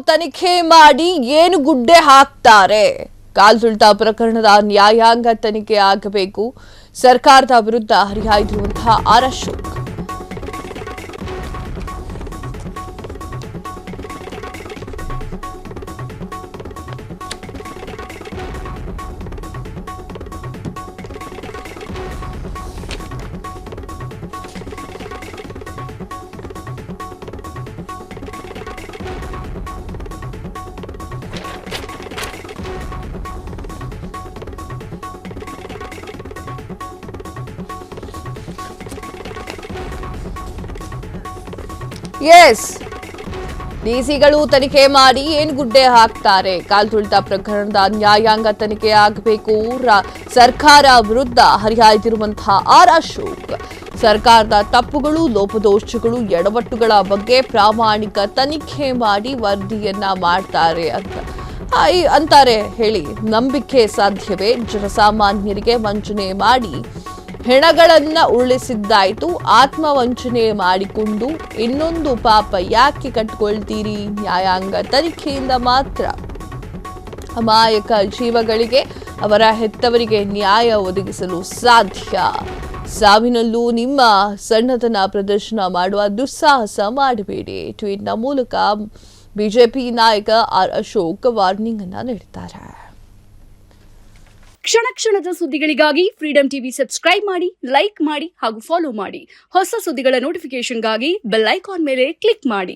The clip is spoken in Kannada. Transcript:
ತನಿಖೆ ಮಾಡಿ ಏನು ಗುಡ್ಡೆ ಹಾಕ್ತಾರೆ? ಕಾಲ್ತುಳಿತ ಪ್ರಕರಣದ ನ್ಯಾಯಾಂಗ ತನಿಖೆ ಆಗಬೇಕು. ಸರ್ಕಾರದ ವಿರುದ್ಧ ಹರಿಹಾಯ್ದಿರುವಂತಹ ಆರ್ ಅಶೋಕ್. ಎಸ್, ಡಿಸಿಗಳು ತನಿಖೆ ಮಾಡಿ ಏನು ಗುಡ್ಡೆ ಹಾಕ್ತಾರೆ? ಕಾಲ್ತುಳಿತ ಪ್ರಕರಣದ ನ್ಯಾಯಾಂಗ ತನಿಖೆ ಆಗಬೇಕು. ಸರ್ಕಾರ ವಿರುದ್ಧ ಹರಿಹಾಯ್ದಿರುವಂತಹ ಆರ್ ಅಶೋಕ್. ಸರ್ಕಾರದ ತಪ್ಪುಗಳು, ಲೋಪದೋಷಗಳು, ಎಡವಟ್ಟುಗಳ ಬಗ್ಗೆ ಪ್ರಾಮಾಣಿಕ ತನಿಖೆ ಮಾಡಿ ವರದಿಯನ್ನ ಮಾಡ್ತಾರೆ ಅಂತಾರೆ ಹೇಳಿ ನಂಬಿಕೆ ಸಾಧ್ಯವೇ? ಜನಸಾಮಾನ್ಯರಿಗೆ ವಂಚನೆ ಮಾಡಿ ಹೆಣಗಳನ್ನ ಉರುಳಿಸಿದ್ದಾಯ್ತು, ಆತ್ಮವಂಚನೆ ಮಾಡಿಕೊಂಡು ಇನ್ನೊಂದು ಪಾಪ ಯಾಕೆ ಕಟ್ಕೊಳ್ತೀರಿ? ನ್ಯಾಯಾಂಗ ತನಿಖೆಯಿಂದ ಮಾತ್ರ ಅಮಾಯಕ ಜೀವಗಳಿಗೆ, ಅವರ ಹೆತ್ತವರಿಗೆ ನ್ಯಾಯ ಒದಗಿಸಲು ಸಾಧ್ಯ. ಸಾವಿನಲ್ಲೂ ನಿಮ್ಮ ಸಣ್ಣತನ ಪ್ರದರ್ಶನ ಮಾಡುವ ದುಸ್ಸಾಹಸ ಮಾಡಬೇಡಿ. ಟ್ವೀಟ್ನ ಮೂಲಕ ಬಿಜೆಪಿ ನಾಯಕ ಆರ್ ಅಶೋಕ್ ವಾರ್ನಿಂಗ್ ಅನ್ನ ನೀಡಿದ್ದಾರೆ. ಕ್ಷಣ ಕ್ಷಣದ ಸುದ್ದಿಗಳಿಗಾಗಿ ಫ್ರೀಡಂ ಟಿವಿ ಸಬ್ಸ್ಕ್ರೈಬ್ ಮಾಡಿ, ಲೈಕ್ ಮಾಡಿ ಹಾಗೂ ಫಾಲೋ ಮಾಡಿ. ಹೊಸ ಸುದ್ದಿಗಳ ನೋಟಿಫಿಕೇಶನ್ಗಾಗಿ ಬೆಲ್ ಐಕಾನ್ ಮೇಲೆ ಕ್ಲಿಕ್ ಮಾಡಿ.